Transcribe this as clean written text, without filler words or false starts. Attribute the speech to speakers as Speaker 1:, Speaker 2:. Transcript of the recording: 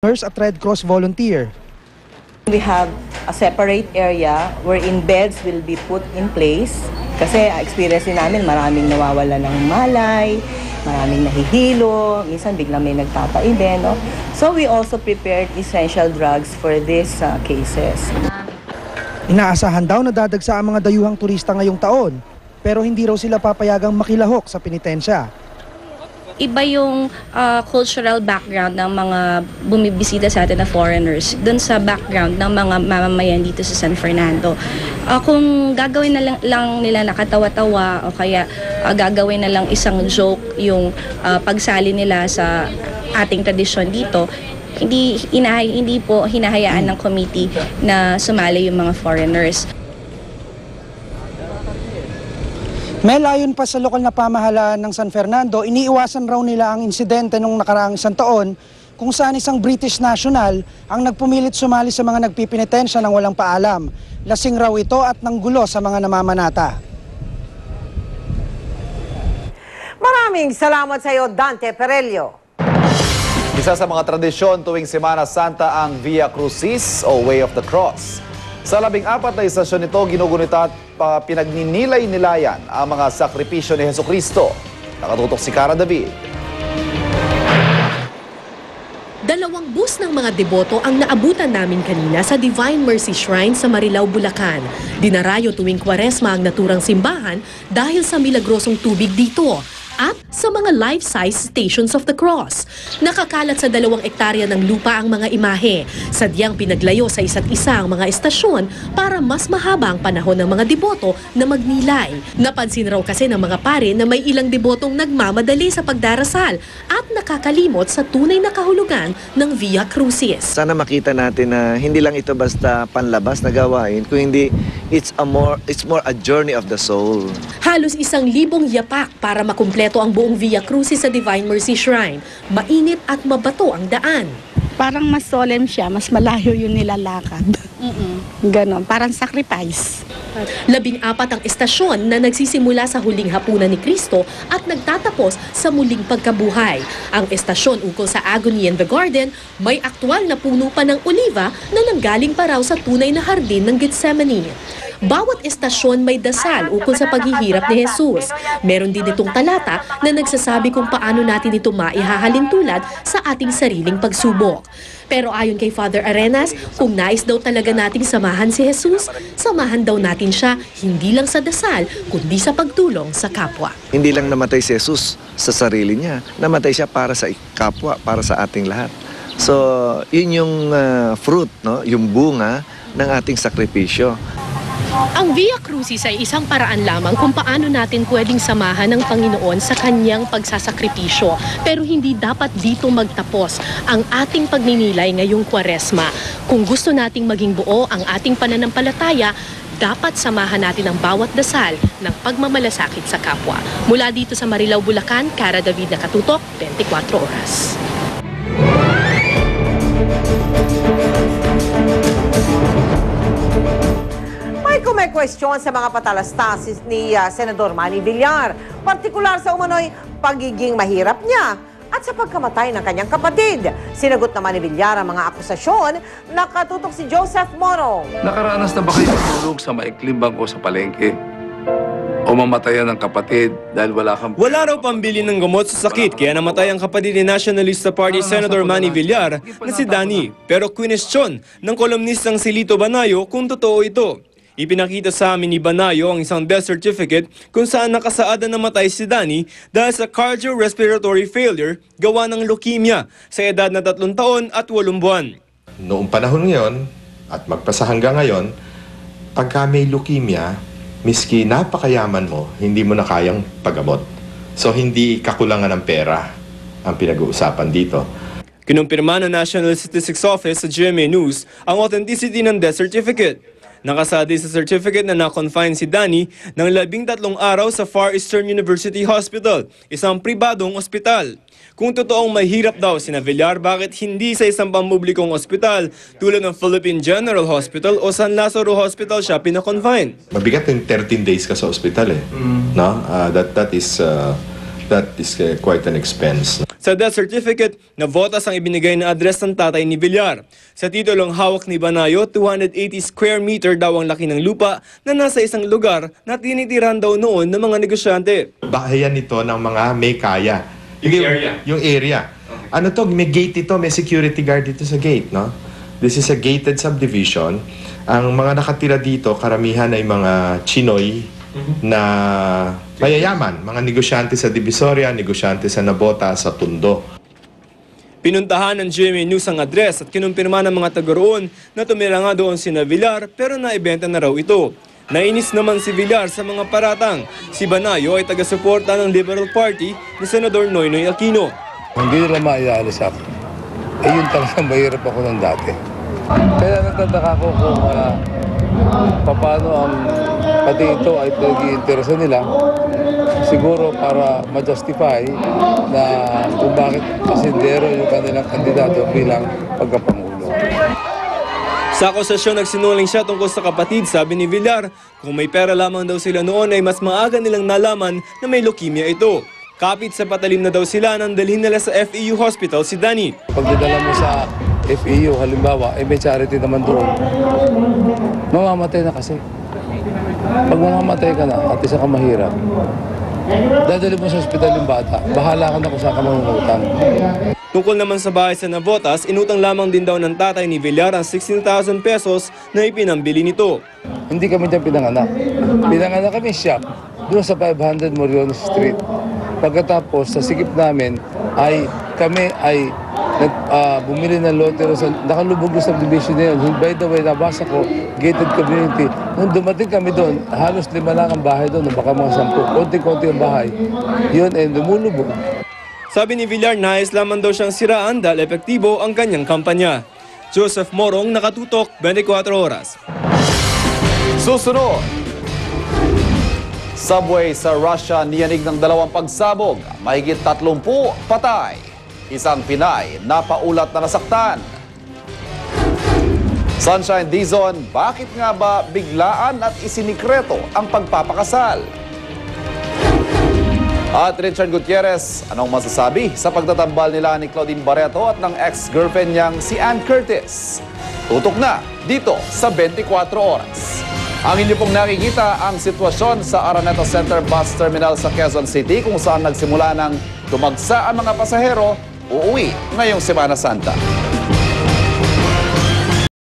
Speaker 1: nurse at Red Cross volunteer.
Speaker 2: We have a separate area wherein beds will be put in place. Kasi experience din namin, maraming nawawala ng malay, maraming nahihilo, minsan biglang may nagtataibe, no? So we also prepared essential drugs for these cases.
Speaker 1: Inaasahan daw na dadagsa ang mga dayuhang turista ngayong taon, pero hindi raw sila papayagang makilahok sa penitensya.
Speaker 3: Iba yung cultural background ng mga bumibisita sa atin na foreigners dun sa background ng mga mamamayan dito sa San Fernando. Kung gagawin na lang nila nakatawa-tawa o kaya gagawin na lang isang joke yung pagsali nila sa ating tradisyon dito, hindi po hinahayaan ng committee na sumali yung mga foreigners.
Speaker 1: Mel, ayon pa sa lokal na pamahalaan ng San Fernando, iniiwasan raw nila ang insidente nung nakaraang isang taon kung saan isang British national ang nagpumilit sumali sa mga nagpipinitensya ng walang paalam. Lasing raw ito at nanggulo sa mga namamanata.
Speaker 4: Maraming salamat sa iyo, Dante Perello.
Speaker 5: Isa sa mga tradisyon tuwing Semana Santa ang Via Crucis o Way of the Cross. Sa 14 na istasyon nito, ginugunita at pinagninilay-nilayan ang mga sakripisyo ni Jesucristo. Nakatutok si Cara David.
Speaker 6: Dalawang bus ng mga deboto ang naabutan namin kanina sa Divine Mercy Shrine sa Marilao, Bulacan. Dinarayo tuwing Kwaresma ang naturang simbahan dahil sa milagrosong tubig dito at sa mga life-size Stations of the Cross. Nakakalat sa 2 ektarya ng lupa ang mga imahe. Sadyang pinaglayo sa isa't isa ang mga estasyon para mas mahaba ang panahon ng mga deboto na magnilay. Napansin raw kasi ng mga pare na may ilang debotong nagmamadali sa pagdarasal at nakakalimot sa tunay na kahulugan ng Via Crucis.
Speaker 7: Sana makita natin na hindi lang ito basta panlabas na gawain, kung hindi it's more a journey of the soul.
Speaker 6: Halos 1,000 yapak para makumpleto ang buong Via Crucis sa Divine Mercy Shrine. Mainit at mabato ang daan.
Speaker 8: Parang mas solemn siya, mas malayo yung nilalakad. Ganon, parang sacrifice.
Speaker 6: 14 ang estasyon na nagsisimula sa huling hapunan ni Kristo at nagtatapos sa muling pagkabuhay. Ang estasyon ukol sa agony in the garden, may aktwal na puno pa ng oliva na nanggaling pa raw sa tunay na hardin ng Gethsemane. Bawat estasyon may dasal ukol sa paghihirap ni Jesus. Meron din itong talata na nagsasabi kung paano natin ito maihahalin tulad sa ating sariling pagsubok. Pero ayon kay Father Arenas, kung nais daw talaga nating samahan si Jesus, samahan daw natin siya hindi lang sa dasal, kundi sa pagtulong sa kapwa.
Speaker 7: Hindi lang namatay si Jesus sa sarili niya, namatay siya para sa kapwa, para sa ating lahat. So, yun yung fruit, no? Yung bunga ng ating sakripisyo.
Speaker 6: Ang Via Crucis ay isang paraan lamang kung paano natin pwedeng samahan ng Panginoon sa kanyang pagsasakripisyo. Pero hindi dapat dito magtapos ang ating pagninilay ngayong Kwaresma. Kung gusto nating maging buo ang ating pananampalataya, dapat samahan natin ang bawat dasal ng pagmamalasakit sa kapwa. Mula dito sa Marilao, Bulacan, Cara David, nakatutok, 24 oras.
Speaker 4: Kung may question sa mga patalastas ni Senador Manny Villar, partikular sa umano'y pagiging mahirap niya at sa pagkamatay ng kanyang kapatid. Sinagot naman ni Villar ang mga akusasyon, nakatutok si Joseph Morong.
Speaker 9: Nakaranas na ba kayo matulog sa maikling bangko sa palengke? O mamatayan ng kapatid dahil wala kang...
Speaker 10: Wala raw pambili ng gamot sa sakit kaya namatay ang kapatid ni Nationalista Party Senator Manny Villar na si Danny. Pero kwestiyon ng kolumnistang si Lito Banayo kung totoo ito. Ipinakita sa amin ni Banayo ang isang death certificate kung saan nakasaad na namatay si Danny dahil sa cardiorespiratory failure gawa ng leukemia sa edad na 3 taon at 8 buwan.
Speaker 11: Noong panahon ngayon at magpasa hanggang ngayon, pagka may leukemia, miski napakayaman mo, hindi mo na kayang paggamot. So hindi kakulangan ng pera ang pinag-uusapan dito.
Speaker 10: Kinumpirma ng National Statistics Office sa GMA News ang authenticity ng death certificate. Nakasadi sa certificate na na-confine si Danny ng 13 araw sa Far Eastern University Hospital, isang pribadong ospital. Kung totoong mahirap daw si Villar, bakit hindi sa isang pampublikong ospital tulad ng Philippine General Hospital o San Lazaro Hospital siya pina-confine?
Speaker 11: Mabigat yung 13 days ka sa ospital eh. No? That is that is quite an expense.
Speaker 10: Sa death certificate, navotas ang ibinigay na address ng tatay ni Villar. Sa titulong hawak ni Banayo, 280 square meter daw ang laki ng lupa na nasa isang lugar na tinitiran daw noon ng mga negosyante.
Speaker 11: Bahayan ito ng mga may kaya. Yung area. Ano to, may gate ito, may security guard dito sa gate, no? This is a gated subdivision. Ang mga nakatira dito, karamihan ay mga Chinoy na mayayaman, mga negosyante sa Divisoria, negosyante sa Nabota, sa Tondo.
Speaker 10: Pinuntahan ng GMA News ang address at kinumpirma ng mga taga roon na tumira nga doon sina Villar pero naibenta na raw ito. Nainis naman si Villar sa mga paratang. Si Banayo ay taga-suporta ng Liberal Party ni Senador Noynoy Aquino.
Speaker 12: Hindi nila maialis ako. Yun talagang mahirap ako ng dati. Kaya nagtataka ko kung paano ang pati ito ay pinag-iinteresan nila. Siguro para ma-justify na kung bakit pasindero yung kanilang kandidato bilang pagkapangulo.
Speaker 10: Sa akusasyon, nagsinungaling siya tungkol sa kapatid, sabi ni Villar. Kung may pera lamang daw sila noon ay mas maaga nilang nalaman na may leukemia ito. Kapit sa patalim na daw sila nang dalhin nila sa FEU Hospital si Danny.
Speaker 12: Pag dinala mo sa FEU, halimbawa, may charity naman doon, mamamatay na kasi. Pag mamamatay ka na at isa ka mahirap, dadali mo sa ospital yung bata, bahala ka na kung saan ka mangungutang.
Speaker 10: Tungkol naman sa bahay sa Navotas, inutang lamang din daw ng tatay ni Villar ang 16,000 pesos na ipinambili nito.
Speaker 12: Hindi kami dyan pinanganak. Pinanganak kami shop doon sa 500 Morion Street. Pagkatapos, sa sikip namin, kami ay bumili ng lotero sa nakalubog yung subdivision na yun. By the way, nabasa ko, gated community. Nung dumating kami doon, halos 5 lang ang bahay doon, baka mga 10. Konti-konti ang bahay. Yun ay lumulubog.
Speaker 10: Sabi ni Villar, nais lamang daw siyang siraan dahil epektibo ang kanyang kampanya. Joseph Morong, Nakatutok, 24 Oras.
Speaker 5: Susunod, subway sa Russia niyanig ng 2 pagsabog, mahigit 30 patay. Isang Pinay napaulat na nasaktan. Sunshine Dizon, bakit nga ba biglaan at isinikreto ang pagpapakasal? At Richard Gutierrez, anong masasabi sa pagtatambal nila ni Claudine Barreto at ng ex-girlfriend niyang si Ann Curtis? Tutok na dito sa 24 Oras. Ang inyo pong nakikita ang sitwasyon sa Araneta Center Bus Terminal sa Quezon City kung saan nagsimula ng dumagsa ang mga pasahero uuwi ngayong Semana Santa.